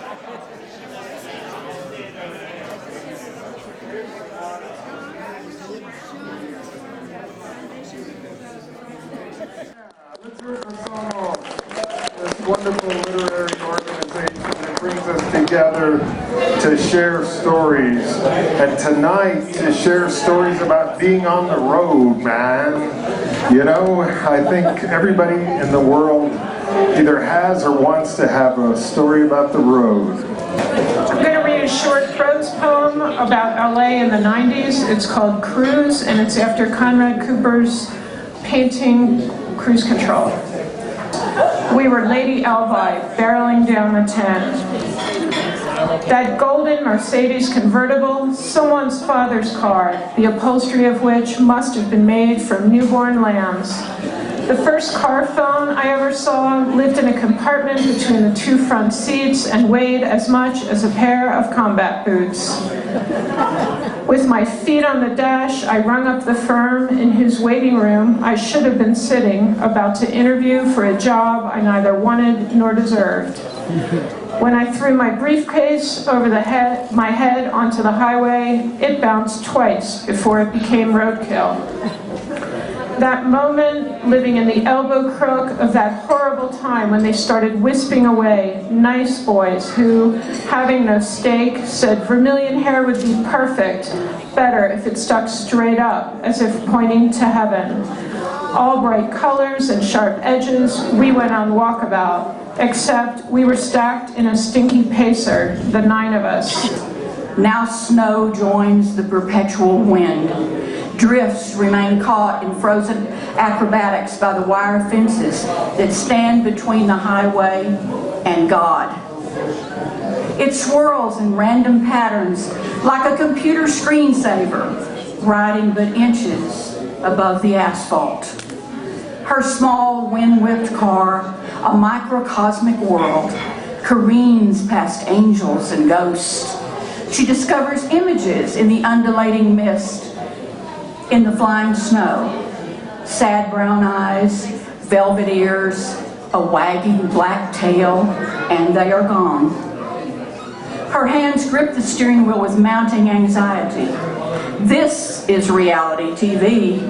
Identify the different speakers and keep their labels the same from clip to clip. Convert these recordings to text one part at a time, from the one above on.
Speaker 1: Let's hear it for S.O.M.O.S, this wonderful literary organization that brings us together to share stories. And tonight, to share stories about being on the road, man. You know, I think everybody in the world either has or wants to have a story about the road.
Speaker 2: I'm going to read a short prose poem about LA in the 90s. It's called Cruise, and it's after Conrad Cooper's painting Cruise Control. We were Lady Elvi barreling down the 10. That golden Mercedes convertible, someone's father's car, the upholstery of which must have been made from newborn lambs. The first car phone I ever saw lived in a compartment between the two front seats and weighed as much as a pair of combat boots. With my feet on the dash, I rung up the firm in whose waiting room I should have been sitting, about to interview for a job I neither wanted nor deserved. When I threw my briefcase over my head onto the highway, it bounced twice before it became roadkill. That moment, living in the elbow crook of that horrible time when they started wisping away nice boys who, having no stake, said vermilion hair would be perfect, better if it stuck straight up, as if pointing to heaven. All bright colors and sharp edges, we went on walkabout, except we were stacked in a stinky pacer, the 9 of us.
Speaker 3: Now snow joins the perpetual wind. Drifts remain caught in frozen acrobatics by the wire fences that stand between the highway and God. It swirls in random patterns like a computer screensaver, riding but inches above the asphalt. Her small, wind-whipped car, a microcosmic world, careens past angels and ghosts. She discovers images in the undulating mist, in the flying snow. Sad brown eyes, velvet ears, a wagging black tail, and they are gone. Her hands grip the steering wheel with mounting anxiety. This is reality TV.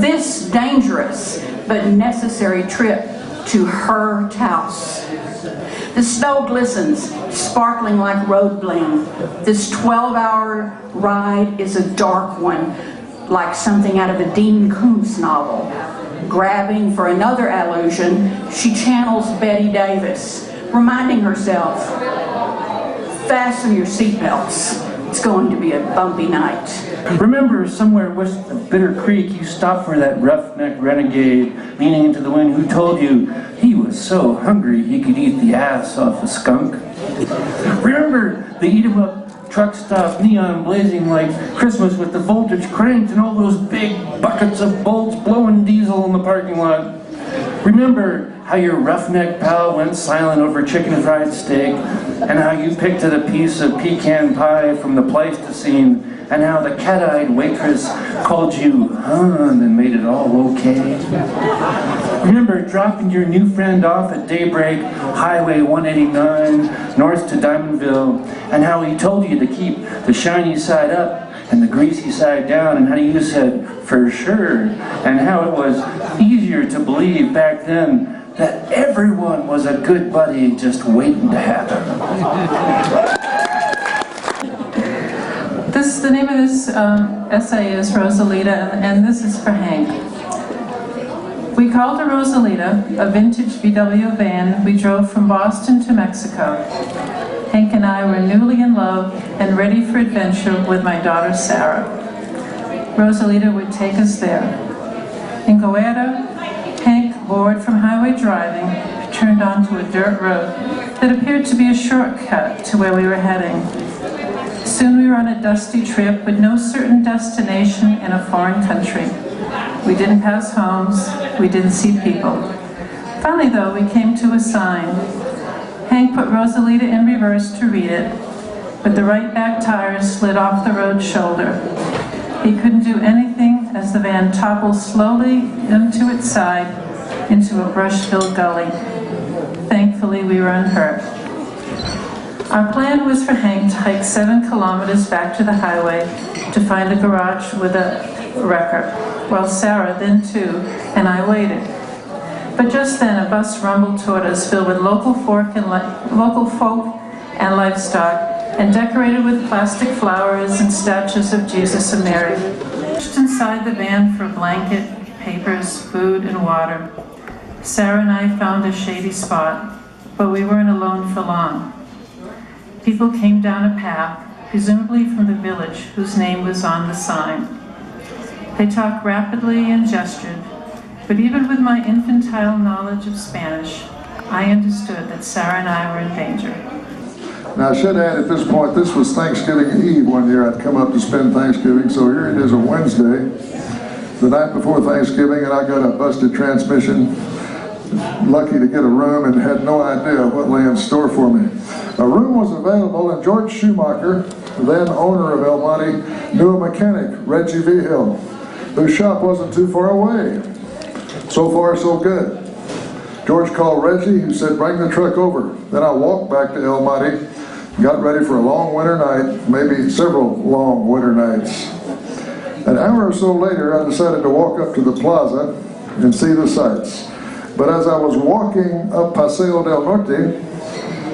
Speaker 3: This dangerous but necessary trip to her house. The snow glistens, sparkling like road bling. This 12-hour ride is a dark one, like something out of a Dean Koontz novel. Grabbing for another allusion, she channels Betty Davis, reminding herself, fasten your seatbelts. It's going to be a bumpy night.
Speaker 4: Remember, somewhere west of Bitter Creek, you stopped for that roughneck renegade leaning into the wind who told you he was so hungry he could eat the ass off a skunk? Remember the eat-em-up truck stop, neon blazing like Christmas with the voltage cranked and all those big buckets of bolts blowing diesel in the parking lot? Remember how your roughneck pal went silent over chicken fried steak, and how you picked at a piece of pecan pie from the Pleistocene, and how the cat-eyed waitress called you hun and made it all okay? Remember dropping your new friend off at daybreak, Highway 189, north to Diamondville, and how he told you to keep the shiny side up and the greasy side down, and how you said, for sure, and how it was easier to believe back then that everyone was a good buddy just waiting to happen.
Speaker 5: The name of this essay is Rosalita, and this is for Hank. We called her Rosalita, a vintage VW van we drove from Boston to Mexico. Hank and I were newly in love and ready for adventure with my daughter Sarah. Rosalita would take us there. In Goeta, Hank, bored from highway driving, turned onto a dirt road that appeared to be a shortcut to where we were heading. Soon we were on a dusty trip with no certain destination in a foreign country. We didn't pass homes, we didn't see people. Finally though, we came to a sign. Hank put Rosalita in reverse to read it, but the right back tire slid off the road shoulder. He couldn't do anything as the van toppled slowly into its side into a brush-filled gully. Thankfully, we were unhurt. Our plan was for Hank to hike 7 kilometers back to the highway to find a garage with a wrecker, while Sarah, then 2, and I waited. But just then a bus rumbled toward us filled with local folk and livestock, and decorated with plastic flowers and statues of Jesus and Mary. Pushed inside the van for a blanket, papers, food, and water. Sarah and I found a shady spot, but we weren't alone for long. People came down a path, presumably from the village whose name was on the sign. They talked rapidly and gestured, but even with my infantile knowledge of Spanish, I understood that Sarah and I were in danger.
Speaker 6: Now I should add at this point, this was Thanksgiving Eve one year. I'd come up to spend Thanksgiving, so here it is, a Wednesday, the night before Thanksgiving, and I got a busted transmission. Lucky to get a room and had no idea what lay in store for me. A room was available, and George Schumacher, then owner of El Monte, knew a mechanic, Reggie Vigil, whose shop wasn't too far away. So far, so good. George called Reggie, who said, bring the truck over. Then I walked back to El Monte, got ready for a long winter night, maybe several long winter nights. An hour or so later, I decided to walk up to the plaza and see the sights. But as I was walking up Paseo del Norte,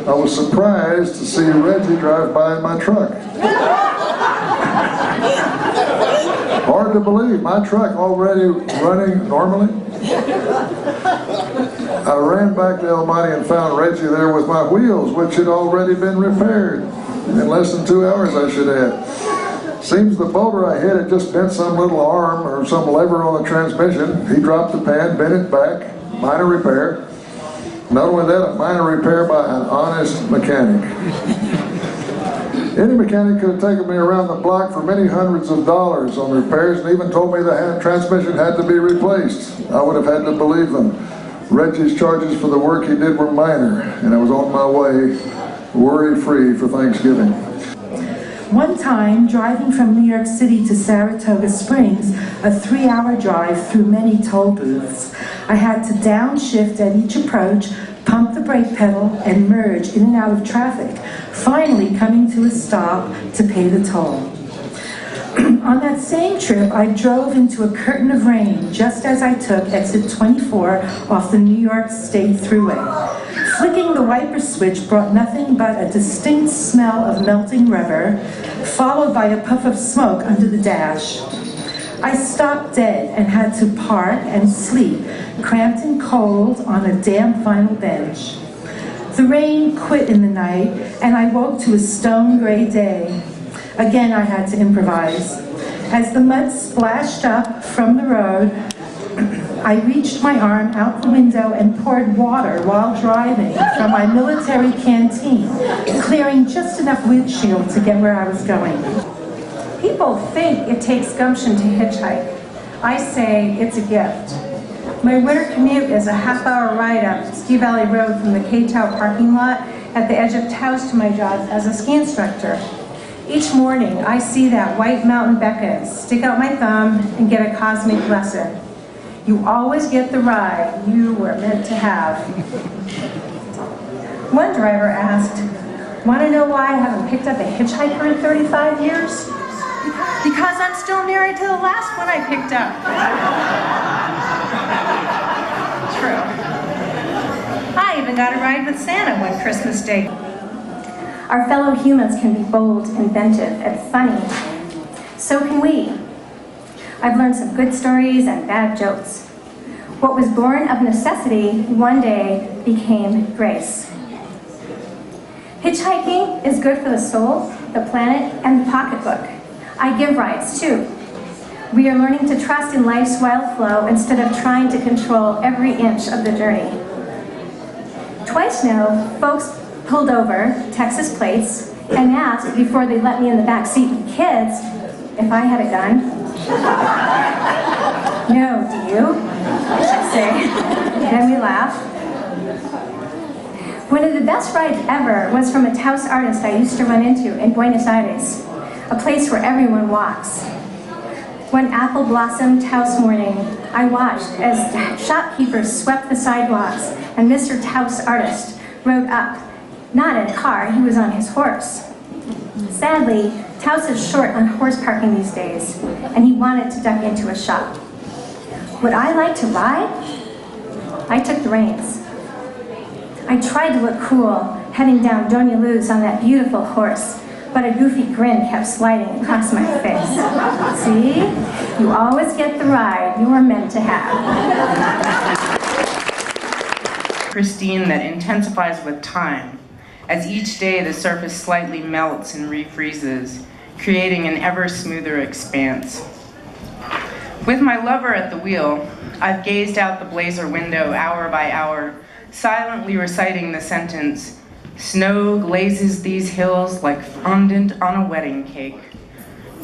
Speaker 6: I was surprised to see Reggie drive by in my truck. Hard to believe, my truck already running normally. I ran back to El Monte and found Reggie there with my wheels, which had already been repaired. In less than 2 hours, I should add. Seems the boulder I hit had just bent some little arm or some lever on the transmission. He dropped the pan, bent it back, minor repair. Not only that, a minor repair by an honest mechanic. Any mechanic could have taken me around the block for many hundreds of dollars on repairs and even told me the transmission had to be replaced. I would have had to believe them. Reggie's charges for the work he did were minor, and I was on my way, worry-free for Thanksgiving.
Speaker 7: One time, driving from New York City to Saratoga Springs, a 3-hour drive through many toll booths, I had to downshift at each approach, pump the brake pedal, and merge in and out of traffic, finally coming to a stop to pay the toll. On that same trip, I drove into a curtain of rain just as I took exit 24 off the New York State Thruway. Flicking the wiper switch brought nothing but a distinct smell of melting rubber, followed by a puff of smoke under the dash. I stopped dead and had to park and sleep, cramped and cold on a damp vinyl bench. The rain quit in the night, and I woke to a stone gray day. Again, I had to improvise. As the mud splashed up from the road, I reached my arm out the window and poured water while driving from my military canteen, clearing just enough windshield to get where I was going.
Speaker 8: People think it takes gumption to hitchhike. I say it's a gift. My winter commute is a half-hour ride up Ski Valley Road from the K-Tau parking lot at the edge of Taos to my job as a ski instructor. Each morning, I see that white mountain beckon, stick out my thumb, and get a cosmic lesson. You always get the ride you were meant to have. One driver asked, want to know why I haven't picked up a hitchhiker in 35 years? Because I'm still married to the last one I picked up. True. I even got a ride with Santa one Christmas Day.
Speaker 9: Our fellow humans can be bold, inventive, and funny. So can we. I've learned some good stories and bad jokes. What was born of necessity one day became grace. Hitchhiking is good for the soul, the planet, and the pocketbook. I give rides too. We are learning to trust in life's wild flow instead of trying to control every inch of the journey. Twice now, folks pulled over, Texas plates, and asked before they let me in the back seat with kids if I had a gun. No, do you? I say. Then we laugh. One of the best rides ever was from a Taos artist I used to run into in Buenos Aires, a place where everyone walks. One apple blossom Taos morning, I watched as shopkeepers swept the sidewalks and Mr. Taos artist rode up Not in a car, he was on his horse. Sadly, Taos is short on horse parking these days, and he wanted to duck into a shop. Would I like to ride? I took the reins. I tried to look cool, heading down Doña Luz on that beautiful horse, but a goofy grin kept sliding across my face. See? You always get the ride you were meant to have.
Speaker 10: Pristine that intensifies with time. As each day the surface slightly melts and refreezes, creating an ever smoother expanse. With my lover at the wheel, I've gazed out the blazer window hour by hour, silently reciting the sentence, "Snow glazes these hills like fondant on a wedding cake."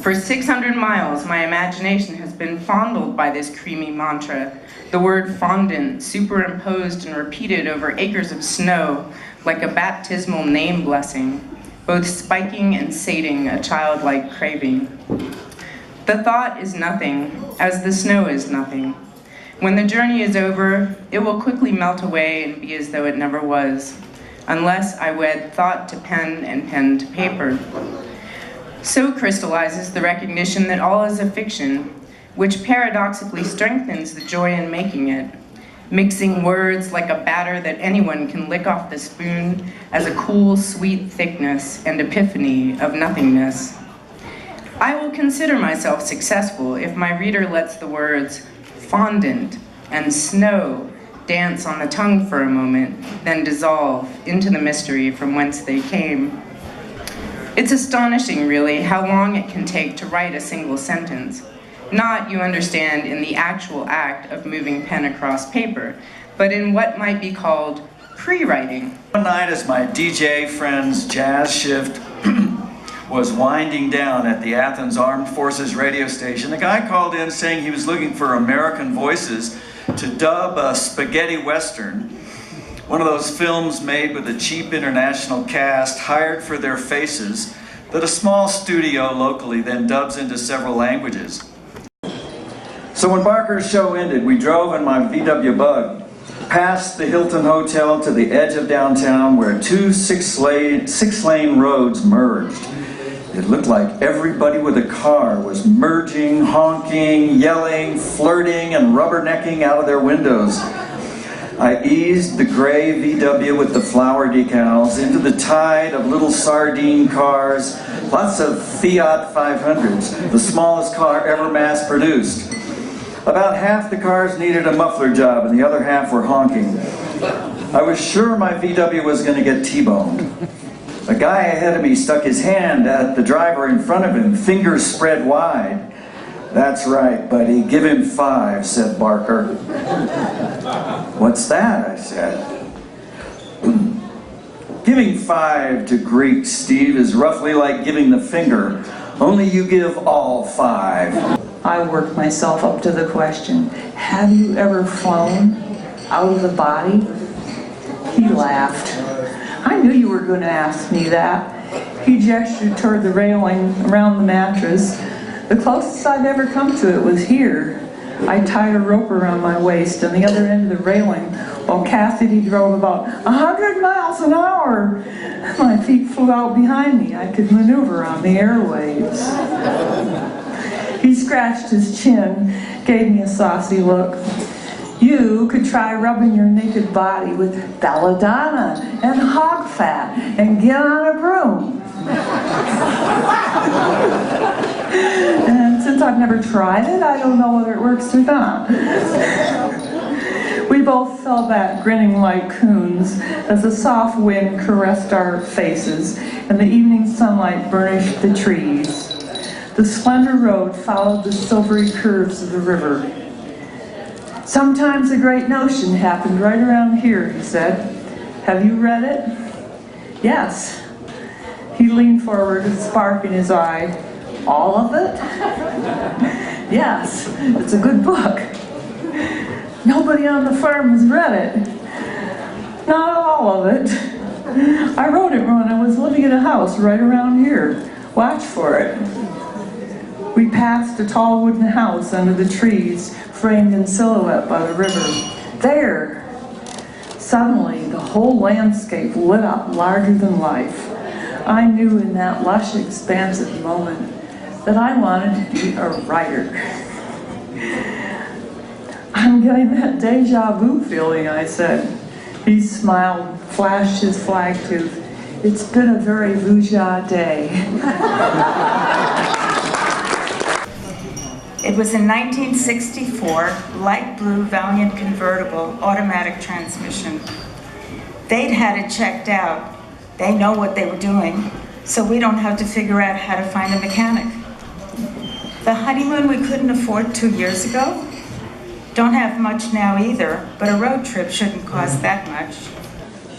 Speaker 10: For 600 miles, my imagination has been fondled by this creamy mantra, the word fondant superimposed and repeated over acres of snow like a baptismal name blessing, both spiking and sating a childlike craving. The thought is nothing, as the snow is nothing. When the journey is over, it will quickly melt away and be as though it never was, unless I wed thought to pen and pen to paper. So crystallizes the recognition that all is a fiction, which paradoxically strengthens the joy in making it, mixing words like a batter that anyone can lick off the spoon as a cool, sweet thickness and epiphany of nothingness. I will consider myself successful if my reader lets the words fondant and snow dance on the tongue for a moment, then dissolve into the mystery from whence they came. It's astonishing, really, how long it can take to write a single sentence. Not, you understand, in the actual act of moving pen across paper, but in what might be called pre-writing.
Speaker 11: One night as my DJ friend's jazz shift was winding down at the Athens Armed Forces radio station, a guy called in saying he was looking for American voices to dub a spaghetti western, one of those films made with a cheap international cast hired for their faces that a small studio locally then dubs into several languages. So when Barker's show ended, we drove in my VW Bug past the Hilton Hotel to the edge of downtown where two six-lane roads merged. It looked like everybody with a car was merging, honking, yelling, flirting, and rubbernecking out of their windows. I eased the gray VW with the flower decals into the tide of little sardine cars, lots of Fiat 500s, the smallest car ever mass-produced. About half the cars needed a muffler job and the other half were honking. I was sure my VW was going to get T-boned. A guy ahead of me stuck his hand at the driver in front of him, fingers spread wide. "That's right, buddy, give him 5, said Barker. "What's that?" I said. "Giving 5 to Greeks, Steve, is roughly like giving the finger, only you give all 5.
Speaker 3: I worked myself up to the question, have you ever flown out of the body? He laughed. I knew you were going to ask me that. He gestured toward the railing around the mattress. The closest I've ever come to it was here. I tied a rope around my waist on the other end of the railing while Cassidy drove about 100 miles an hour. My feet flew out behind me. I could maneuver on the airwaves. He scratched his chin, gave me a saucy look. You could try rubbing your naked body with belladonna and hog fat and get on a broom. And since I've never tried it, I don't know whether it works or not. We both fell back grinning like coons as the soft wind caressed our faces and the evening sunlight burnished the trees. The slender road followed the silvery curves of the river. Sometimes a great notion happened right around here, he said. Have you read it? Yes. He leaned forward, a spark in his eye. All of it? Yes, it's a good book. Nobody on the farm has read it. Not all of it. I wrote it when I was living in a house right around here. Watch for it. We passed a tall wooden house under the trees, framed in silhouette by the river. There!
Speaker 12: Suddenly, the whole landscape lit up larger than life. I knew in that lush, expansive moment that I wanted to be a writer. I'm getting that deja vu feeling, I said. He smiled, flashed his flag tooth. It's been a very Vuja day.
Speaker 13: It was in 1964, light blue Valiant convertible, automatic transmission. They'd had it checked out. They know what they were doing, so we don't have to figure out how to find a mechanic. The honeymoon we couldn't afford 2 years ago? Don't have much now either, but a road trip shouldn't cost that much.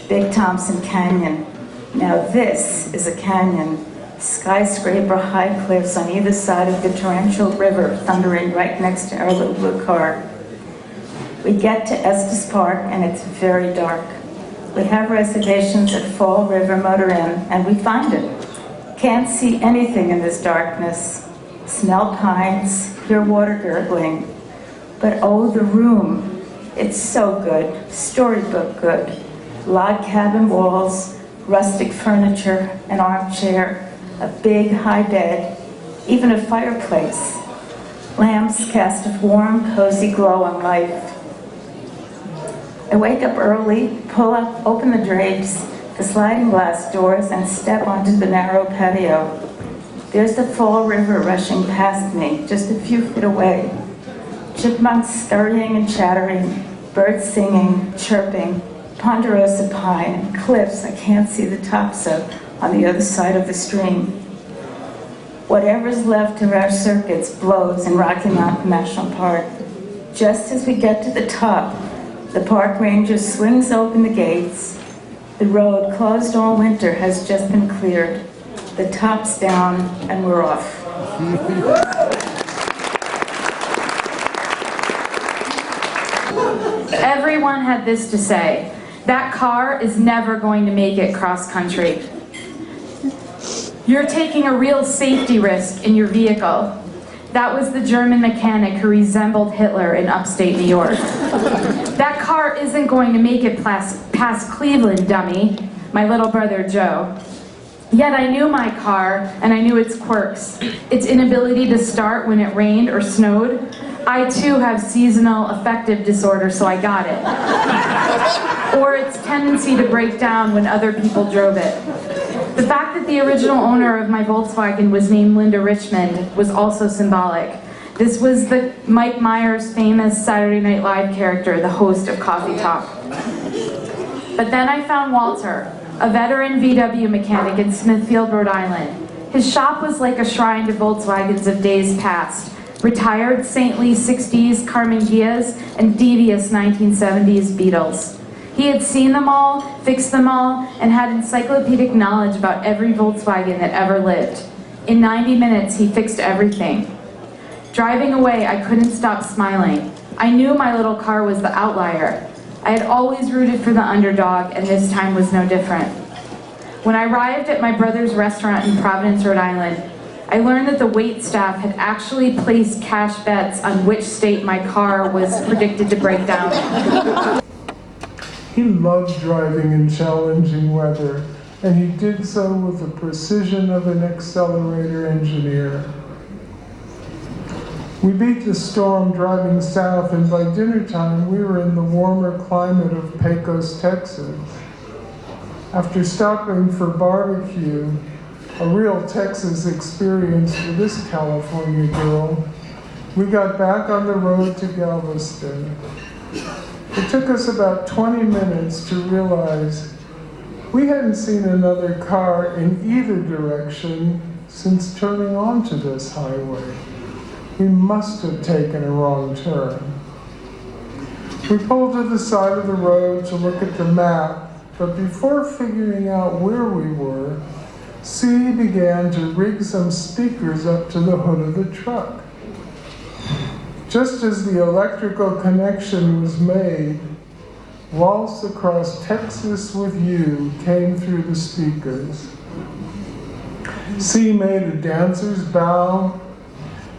Speaker 14: Big Thompson Canyon. Now this is a canyon. Skyscraper high cliffs on either side of the torrential river thundering right next to our little blue car. We get to Estes Park and it's very dark. We have reservations at Fall River Motor Inn and we find it. Can't see anything in this darkness. Smell pines, hear water gurgling. But oh, the room. It's so good, storybook good. Log cabin walls, rustic furniture, an armchair, a big high bed, even a fireplace. Lamps cast a warm, cozy glow on life. I wake up early, pull up, open the drapes, the sliding glass doors, and step onto the narrow patio. There's the Fall River rushing past me, just a few feet away. Chipmunks scurrying and chattering, birds singing, chirping, ponderosa pine, and cliffs I can't see the tops of on the other side of the stream. Whatever's left of our circuits blows in Rocky Mountain National Park. Just as we get to the top, the park ranger swings open the gates. The road, closed all winter, has just been cleared. The top's down, and we're off.
Speaker 15: Everyone had this to say: that car is never going to make it cross-country. You're taking a real safety risk in your vehicle. That was the German mechanic who resembled Hitler in upstate New York. That car isn't going to make it past Cleveland, dummy, my little brother Joe. Yet I knew my car, and I knew its quirks. Its inability to start when it rained or snowed. I too have seasonal affective disorder, so I got it. Or its tendency to break down when other people drove it. The fact that the original owner of my Volkswagen was named Linda Richmond was also symbolic. This was the Mike Myers' famous Saturday Night Live character, the host of Coffee Talk. But then I found Walter, a veteran VW mechanic in Smithfield, Rhode Island. His shop was like a shrine to Volkswagens of days past. Retired saintly 60s Carmen Gias and devious 1970s Beetles. He had seen them all, fixed them all, and had encyclopedic knowledge about every Volkswagen that ever lived. In 90 minutes, he fixed everything. Driving away, I couldn't stop smiling. I knew my little car was the outlier. I had always rooted for the underdog, and this time was no different. When I arrived at my brother's restaurant in Providence, Rhode Island, I learned that the wait staff had actually placed cash bets on which state my car was predicted to break down.
Speaker 1: He loved driving in challenging weather, and he did so with the precision of an accelerator engineer. We beat the storm driving south, and by dinner time we were in the warmer climate of Pecos, Texas. After stopping for barbecue, a real Texas experience for this California girl, we got back on the road to Galveston. It took us about 20 minutes to realize we hadn't seen another car in either direction since turning onto this highway. We must have taken a wrong turn. We pulled to the side of the road to look at the map, but before figuring out where we were, C began to rig some speakers up to the hood of the truck. Just as the electrical connection was made, Waltz Across Texas with You came through the speakers. C made a dancer's bow,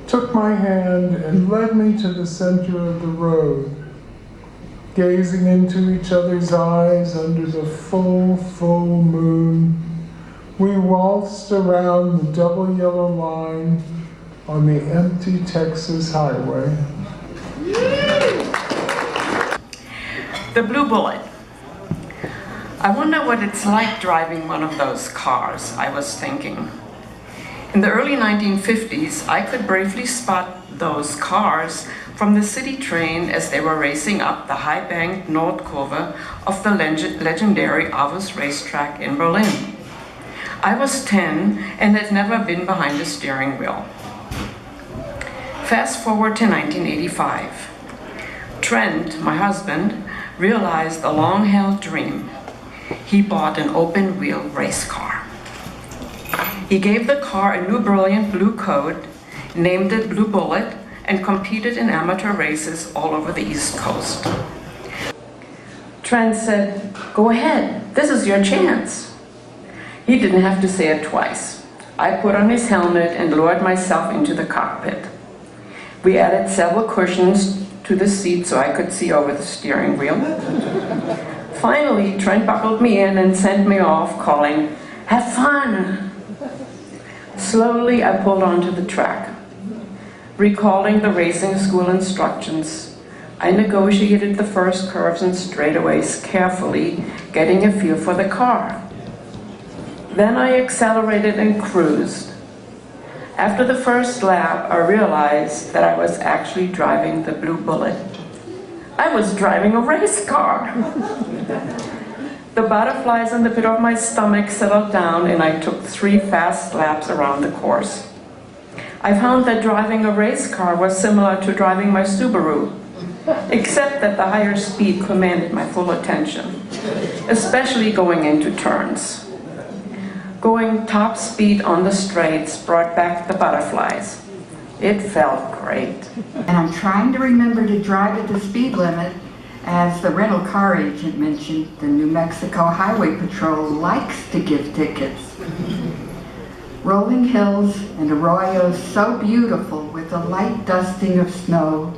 Speaker 1: took my hand, and led me to the center of the road. gazing into each other's eyes under the full, full moon. We waltzed around the double yellow line on the empty Texas highway.
Speaker 16: The Blue Bullet. I wonder what it's like driving one of those cars, I was thinking. In the early 1950s, I could bravely spot those cars from the city train as they were racing up the high-banked Nordkurve of the legendary S.O.M.O.S racetrack in Berlin. I was 10 and had never been behind a steering wheel. Fast forward to 1985. Trent, my husband, realized a long-held dream. He bought an open-wheel race car. He gave the car a new brilliant blue coat, named it Blue Bullet, and competed in amateur races all over the East Coast. Trent said, "Go ahead, this is your chance." He didn't have to say it twice. I put on his helmet and lowered myself into the cockpit. We added several cushions to the seat so I could see over the steering wheel. Finally, Trent buckled me in and sent me off, calling, "Have fun!" Slowly, I pulled onto the track. Recalling the racing school instructions, I negotiated the first curves and straightaways carefully, getting a feel for the car. Then I accelerated and cruised. After the first lap, I realized that I was actually driving the Blue Bullet. I was driving a race car. The butterflies in the pit of my stomach settled down and I took 3 fast laps around the course. I found that driving a race car was similar to driving my Subaru, except that the higher speed commanded my full attention, especially going into turns. Going top speed on the straights brought back the butterflies. It felt great.
Speaker 17: And I'm trying to remember to drive at the speed limit. As the rental car agent mentioned, the New Mexico Highway Patrol likes to give tickets. Rolling hills and arroyos so beautiful with a light dusting of snow.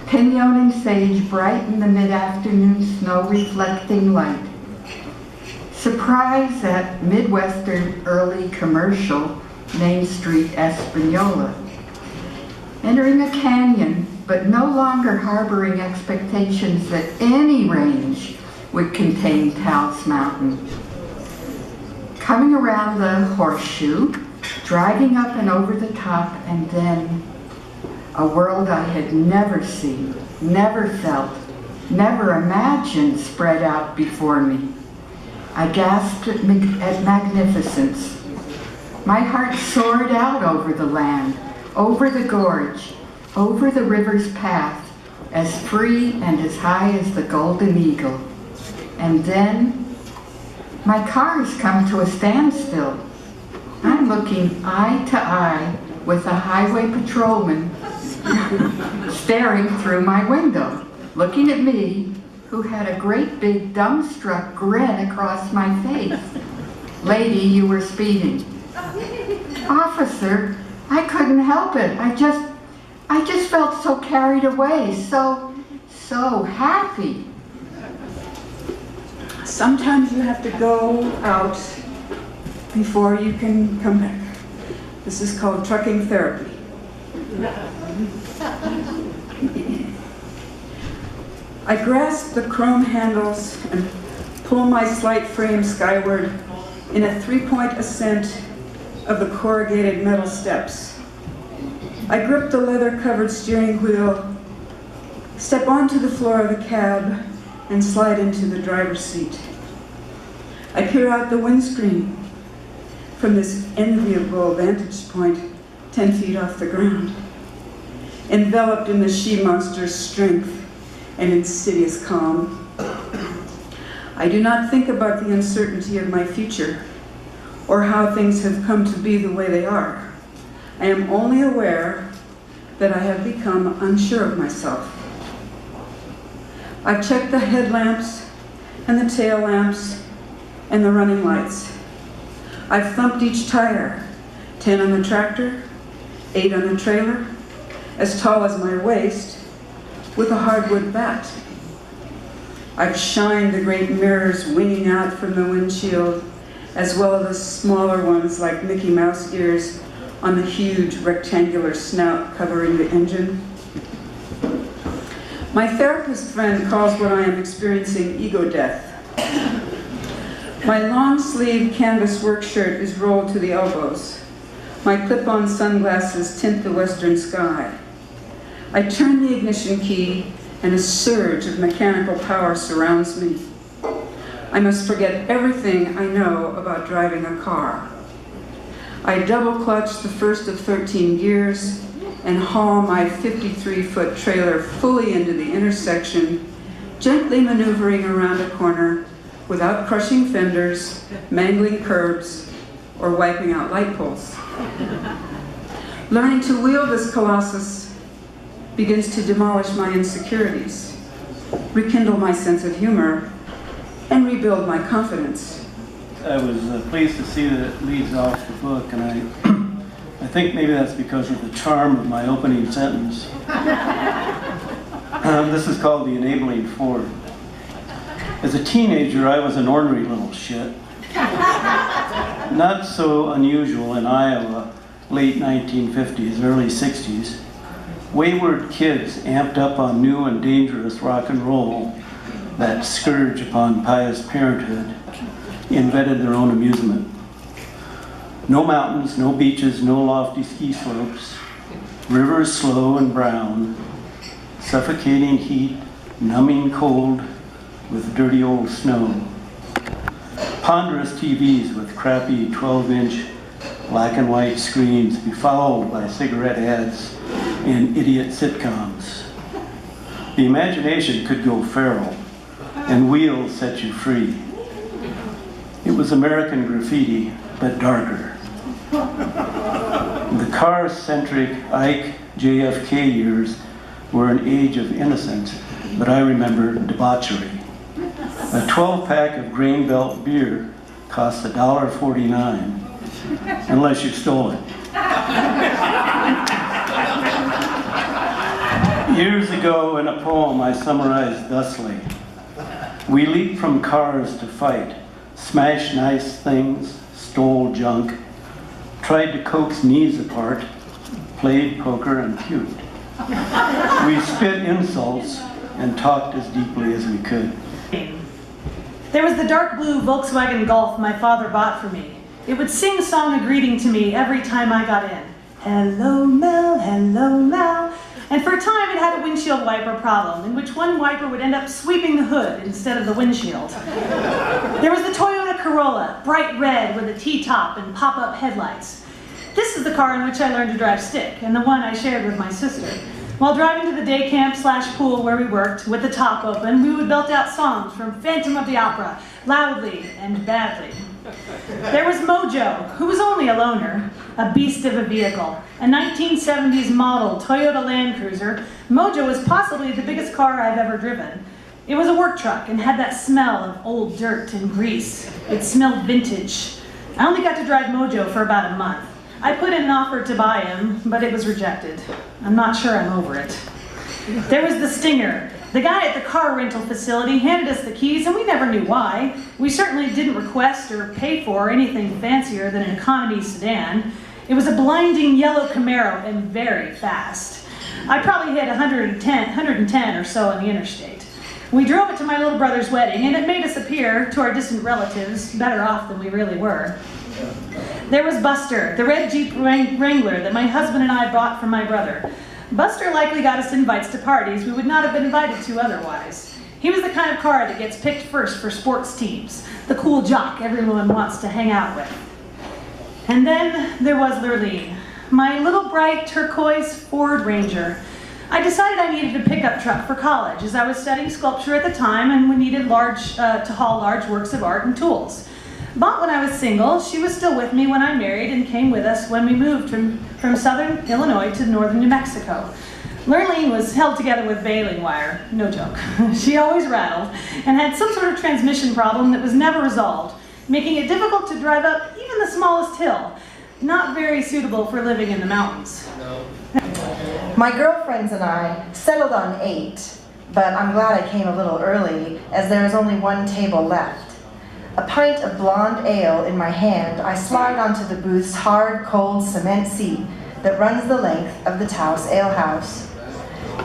Speaker 17: Pinon and sage brighten the mid-afternoon snow-reflecting light. Surprise at Midwestern early commercial, Main Street, Espanola. Entering a canyon, but no longer harboring expectations that any range would contain Taos Mountain. Coming around the horseshoe, driving up and over the top, and then a world I had never seen, never felt, never imagined spread out before me. I gasped at magnificence. My heart soared out over the land, over the gorge, over the river's path, as free and as high as the golden eagle. And then, my car has come to a standstill. I'm looking eye to eye with a highway patrolman staring through my window, looking at me, who had a great big dumbstruck grin across my face. "Lady, you were speeding." "Officer, I couldn't help it. I just felt so carried away, so happy."
Speaker 18: Sometimes you have to go out before you can come back. This is called trucking therapy. I grasp the chrome handles and pull my slight frame skyward in a 3-point ascent of the corrugated metal steps. I grip the leather-covered steering wheel, step onto the floor of the cab, and slide into the driver's seat. I peer out the windscreen from this enviable vantage point 10 feet off the ground, enveloped in the she-monster's strength and insidious calm. I do not think about the uncertainty of my future or how things have come to be the way they are. I am only aware that I have become unsure of myself. I've checked the headlamps and the tail lamps and the running lights. I've thumped each tire, 10 on the tractor, 8 on the trailer, as tall as my waist, with a hardwood bat. I've shined the great mirrors winging out from the windshield, as well as the smaller ones like Mickey Mouse ears on the huge rectangular snout covering the engine. My therapist friend calls what I am experiencing ego death. My long-sleeve canvas work shirt is rolled to the elbows. My clip-on sunglasses tint the western sky. I turn the ignition key and a surge of mechanical power surrounds me. I must forget everything I know about driving a car. I double clutch the first of 13 gears and haul my 53-foot trailer fully into the intersection, gently maneuvering around a corner without crushing fenders, mangling curbs, or wiping out light poles. Learning to wield this colossus begins to demolish my insecurities, rekindle my sense of humor, and rebuild my confidence.
Speaker 19: I was pleased to see that it leads off the book, and I think maybe that's because of the charm of my opening sentence. This is called The Enabling Ford. As a teenager, I was an ornery little shit. Not so unusual in Iowa, late 1950s, early 60s. Wayward kids amped up on new and dangerous rock and roll, that scourge upon pious parenthood, invented their own amusement. No mountains, no beaches, no lofty ski slopes, rivers slow and brown, suffocating heat, numbing cold with dirty old snow. Ponderous TVs with crappy 12-inch black and white screens befouled by cigarette ads and idiot sitcoms. The imagination could go feral, and Wheels set you free. It was American graffiti, but darker. The car-centric Ike JFK years were an age of innocence, but I remember debauchery. A 12-pack of Grain Belt beer cost $1.49, unless you stole it. Years ago, in a poem I summarized thusly: we leaped from cars to fight, smashed nice things, stole junk, tried to coax knees apart, played poker and puked. We spit insults and talked as deeply as we could.
Speaker 20: There was the dark blue Volkswagen Golf my father bought for me. It would sing song a greeting to me every time I got in. Hello, Mel, hello, Mel. And for a time it had a windshield wiper problem, in which one wiper would end up sweeping the hood instead of the windshield. There was the Toyota Corolla, bright red with a T-top and pop-up headlights. This is the car in which I learned to drive stick, and the one I shared with my sister. While driving to the day camp / pool where we worked, with the top open, we would belt out songs from Phantom of the Opera, loudly and badly. There was Mojo, who was only a loner, a beast of a vehicle. A 1970s model Toyota Land Cruiser, Mojo was possibly the biggest car I've ever driven. It was a work truck and had that smell of old dirt and grease. It smelled vintage. I only got to drive Mojo for about a month. I put in an offer to buy him, but it was rejected. I'm not sure I'm over it. There was the Stinger. The guy at the car rental facility handed us the keys, and we never knew why. We certainly didn't request or pay for anything fancier than an economy sedan. It was a blinding yellow Camaro and very fast. I probably hit 110 or so on the interstate. We drove it to my little brother's wedding, and it made us appear, to our distant relatives, better off than we really were. There was Buster, the red Jeep Wrangler that my husband and I bought for my brother. Buster likely got us invites to parties we would not have been invited to otherwise. He was the kind of car that gets picked first for sports teams, the cool jock everyone wants to hang out with. And then there was Lurleen, my little bright turquoise Ford Ranger. I decided I needed a pickup truck for college, as I was studying sculpture at the time and we needed to haul large works of art and tools. Bought when I was single, she was still with me when I married and came with us when we moved from southern Illinois to northern New Mexico. Lurleen was held together with baling wire, no joke. She always rattled and had some sort of transmission problem that was never resolved, making it difficult to drive up even the smallest hill. Not very suitable for living in the mountains.
Speaker 21: My girlfriends and I settled on 8, but I'm glad I came a little early, as there is only one table left. A pint of blonde ale in my hand, I slide onto the booth's hard, cold cement seat that runs the length of the Taos Ale House.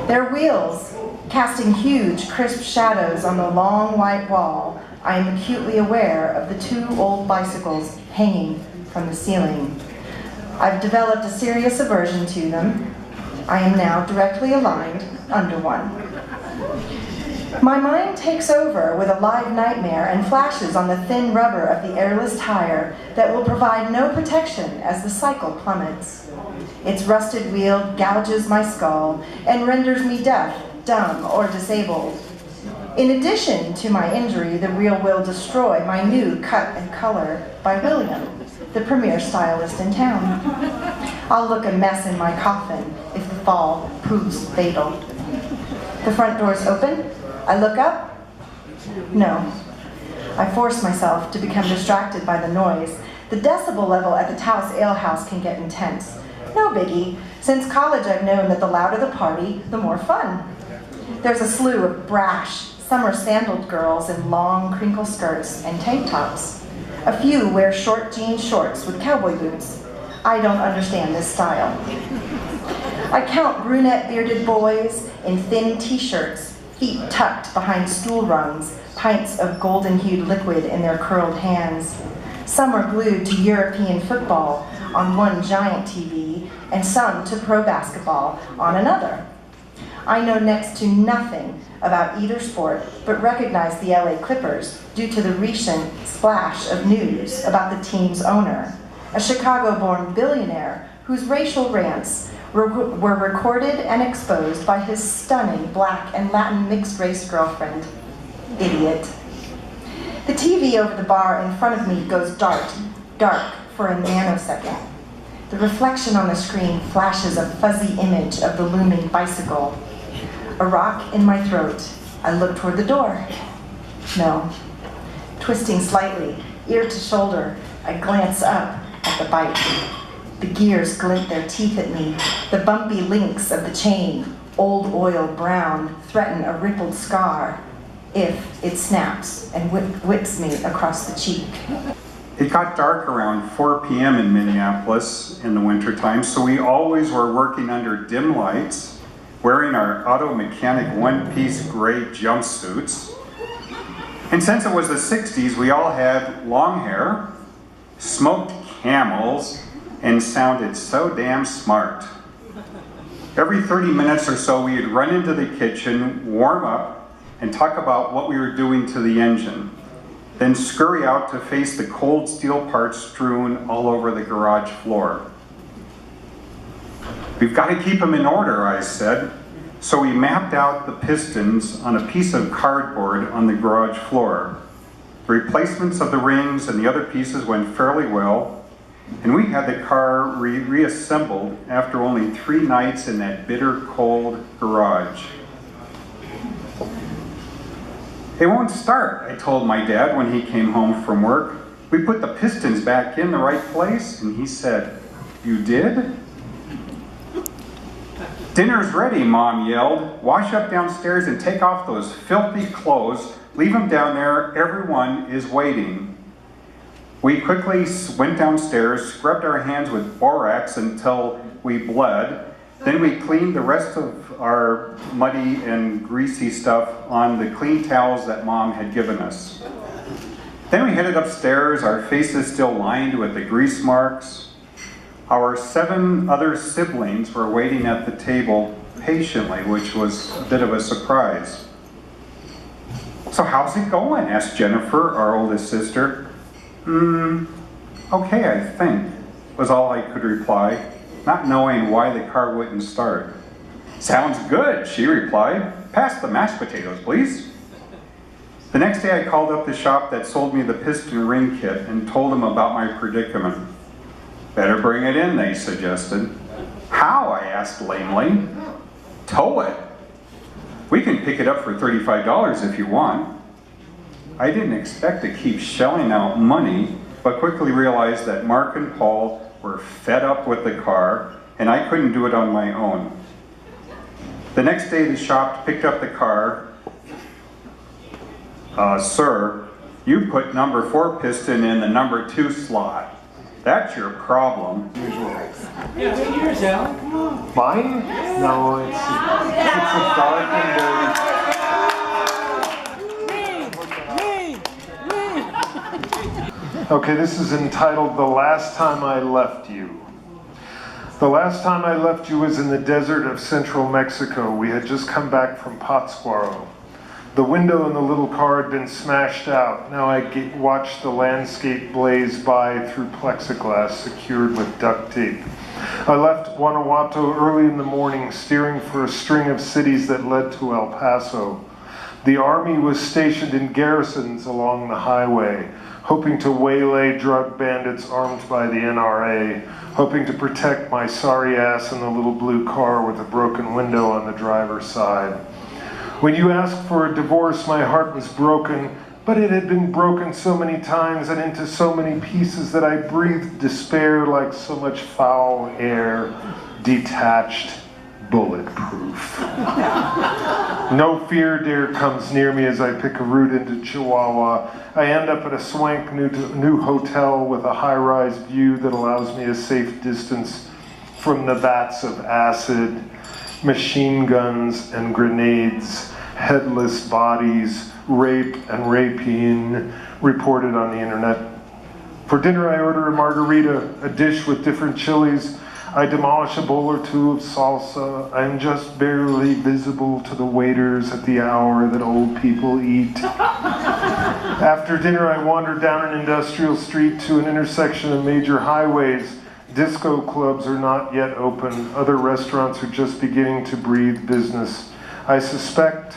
Speaker 21: Their wheels, casting huge, crisp shadows on the long white wall, I am acutely aware of the 2 old bicycles hanging from the ceiling. I've developed a serious aversion to them. I am now directly aligned under one. My mind takes over with a live nightmare and flashes on the thin rubber of the airless tire that will provide no protection as the cycle plummets. Its rusted wheel gouges my skull and renders me deaf, dumb, or disabled. In addition to my injury, the wheel will destroy my new cut and color by William, the premier stylist in town. I'll look a mess in my coffin if the fall proves fatal. The front door's open. I look up. No. I force myself to become distracted by the noise. The decibel level at the Taos Ale House can get intense. No biggie. Since college, I've known that the louder the party, the more fun. There's a slew of brash, summer-sandaled girls in long, crinkle skirts and tank tops. A few wear short jean shorts with cowboy boots. I don't understand this style. I count brunette bearded boys in thin t-shirts, feet tucked behind stool rungs, pints of golden-hued liquid in their curled hands. Some are glued to European football on one giant TV, and some to pro basketball on another. I know next to nothing about either sport, but recognize the LA Clippers due to the recent splash of news about the team's owner, a Chicago-born billionaire whose racial rants were recorded and exposed by his stunning black and Latin mixed-race girlfriend. Idiot. The TV over the bar in front of me goes dark for a nanosecond. The reflection on the screen flashes a fuzzy image of the looming bicycle. A rock in my throat. I look toward the door. No. Twisting slightly, ear to shoulder, I glance up at the bike. The gears glint their teeth at me. The bumpy links of the chain, old oil brown, threaten a rippled scar if it snaps and whips me across the cheek.
Speaker 22: It got dark around 4 p.m. in Minneapolis in the wintertime, so we always were working under dim lights, wearing our auto mechanic one-piece gray jumpsuits. And since it was the 60s, we all had long hair, smoked Camels, and sounded so damn smart. Every 30 minutes or so, we would run into the kitchen, warm up, and talk about what we were doing to the engine. Then scurry out to face the cold steel parts strewn all over the garage floor. We've got to keep them in order, I said. So we mapped out the pistons on a piece of cardboard on the garage floor. The replacements of the rings and the other pieces went fairly well, and we had the car reassembled after only 3 nights in that bitter cold garage. It won't start, I told my dad when he came home from work. We put the pistons back in the right place, and he said, "You did?" "Dinner's ready," Mom yelled. "Wash up downstairs and take off those filthy clothes. Leave them down there. Everyone is waiting." We quickly went downstairs, scrubbed our hands with borax until we bled. Then we cleaned the rest of our muddy and greasy stuff on the clean towels that Mom had given us. Then we headed upstairs, our faces still lined with the grease marks. Our 7 other siblings were waiting at the table patiently, which was a bit of a surprise. "So how's it going?" asked Jennifer, our oldest sister. Okay, I think," was all I could reply, not knowing why the car wouldn't start. "Sounds good," she replied. "Pass the mashed potatoes, please." The next day I called up the shop that sold me the piston ring kit and told them about my predicament. "Better bring it in," they suggested. "How?" I asked lamely. "Tow it. We can pick it up for $35 if you want." I didn't expect to keep shelling out money, but quickly realized that Mark and Paul were fed up with the car, and I couldn't do it on my own. The next day the shop picked up the car. Sir, you put number 4 piston in the number 2 slot. That's your problem.
Speaker 1: Yeah, take yours, Alan. Come on. Mine? No, it's a dark and dirty. Okay, this is entitled The Last Time I Left You. The last time I left you was in the desert of central Mexico. We had just come back from Pátzcuaro. The window in the little car had been smashed out. Now I watched the landscape blaze by through plexiglass secured with duct tape. I left Guanajuato early in the morning, steering for a string of cities that led to El Paso. The army was stationed in garrisons along the highway, hoping to waylay drug bandits armed by the NRA, hoping to protect my sorry ass in the little blue car with a broken window on the driver's side. When you asked for a divorce, my heart was broken, but it had been broken so many times and into so many pieces that I breathed despair like so much foul air, detached, bulletproof. No fear dare comes near me as I pick a route into Chihuahua. I end up at a swank new hotel with a high-rise view that allows me a safe distance from the vats of acid, machine guns and grenades, headless bodies, rape and rapine reported on the internet. For dinner I order a margarita, a dish with different chilies. I demolish a bowl or two of salsa. I am just barely visible to the waiters at the hour that old people eat. After dinner I wander down an industrial street to an intersection of major highways. Disco clubs are not yet open. Other restaurants are just beginning to breathe business. I suspect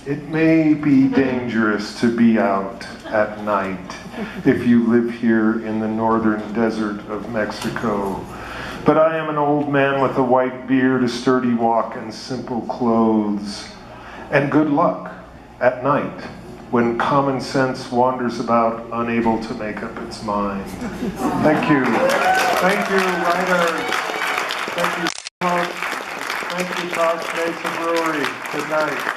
Speaker 1: it may be dangerous to be out at night if you live here in the northern desert of Mexico. But I am an old man with a white beard, a sturdy walk, and simple clothes. And good luck at night when common sense wanders about unable to make up its mind. Thank you. Thank you, writers. Thank you, folks. Thank you, Fox Mesa Brewery. Good night.